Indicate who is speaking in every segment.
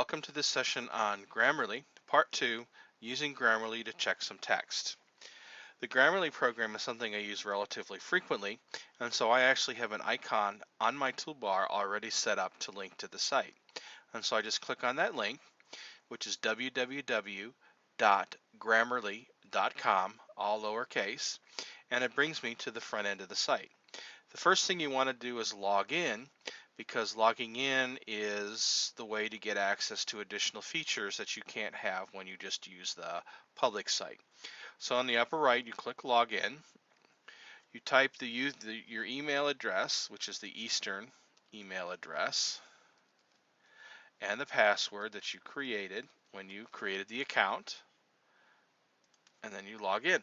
Speaker 1: Welcome to this session on Grammarly, Part 2, using Grammarly to check some text. The Grammarly program is something I use relatively frequently, and so I actually have an icon on my toolbar already set up to link to the site. And so I just click on that link, which is www.grammarly.com, all lowercase, and it brings me to the front end of the site. The first thing you want to do is log in, because logging in is the way to get access to additional features that you can't have when you just use the public site. So on the upper right, you click login. You type your email address, which is the Eastern email address, and the password that you created when you created the account, and then you log in.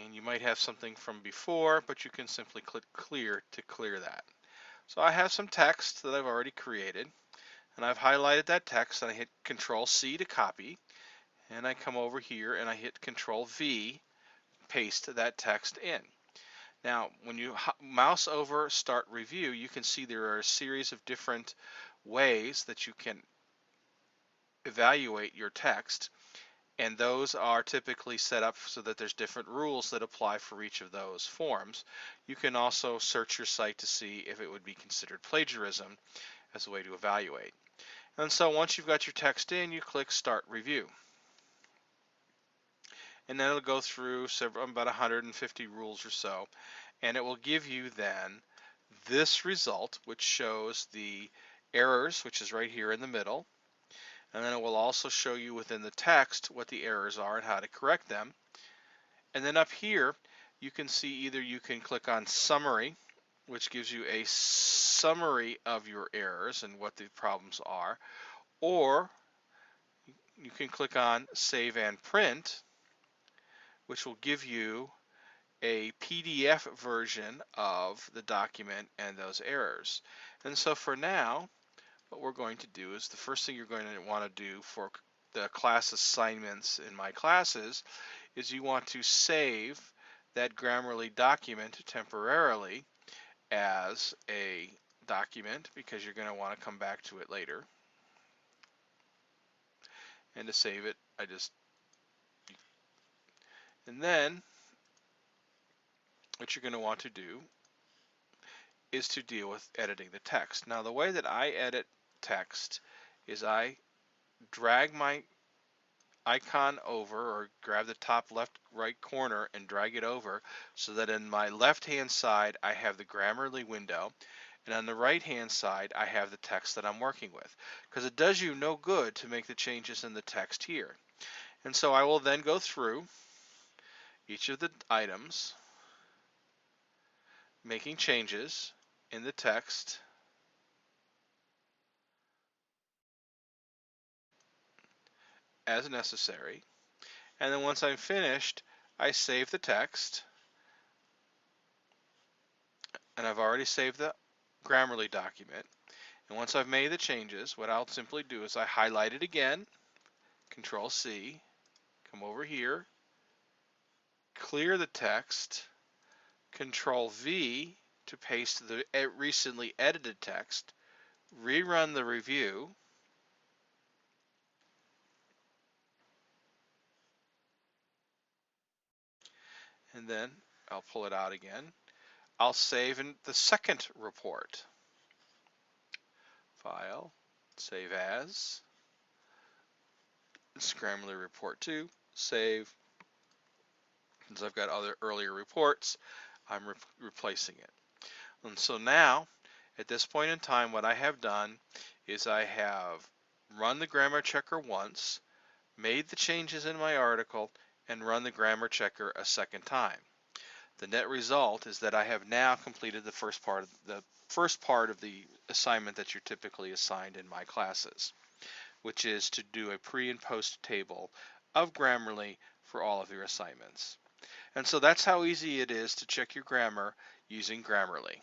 Speaker 1: And you might have something from before, but you can simply click clear to clear that. So I have some text that I've already created, and I've highlighted that text, and I hit Control C to copy, and I come over here and I hit Control V, paste that text in. Now, when you mouse over Start Review, you can see there are a series of different ways that you can evaluate your text, and those are typically set up so that there's different rules that apply for each of those forms. You can also search your site to see if it would be considered plagiarism as a way to evaluate. And so once you've got your text in, you click Start Review. And then it'll go through about 150 rules or so, and it will give you then this result, which shows the errors, which is right here in the middle. And then it will also show you within the text what the errors are and how to correct them. And then up here, you can see either you can click on Summary, which gives you a summary of your errors and what the problems are, or you can click on Save and Print, which will give you a PDF version of the document and those errors. And so for now, what we're going to do is the first thing you're going to want to do for the class assignments in my classes is you want to save that Grammarly document temporarily as a document, because you're going to want to come back to it later. And to save it, and then what you're going to want to do is to deal with editing the text. Now, the way that I edit text is I drag my icon over, or grab the top left right corner and drag it over, so that in my left hand side I have the Grammarly window, and on the right hand side I have the text that I'm working with, because it does you no good to make the changes in the text here. And so I will then go through each of the items, making changes in the text as necessary. And then once I'm finished, I save the text, and I've already saved the Grammarly document. And once I've made the changes, what I'll simply do is I highlight it again, Control C, come over here, clear the text, Control V to paste the recently edited text, rerun the review, and then I'll pull it out again. I'll save in the second report. File, save as, Grammarly report 2, save. Since I've got other earlier reports, I'm replacing it. And so now, at this point in time, what I have done is I have run the grammar checker once, made the changes in my article, and run the grammar checker a second time. The net result is that I have now completed the first part of the assignment that you're typically assigned in my classes, which is to do a pre and post table of Grammarly for all of your assignments. And so that's how easy it is to check your grammar using Grammarly.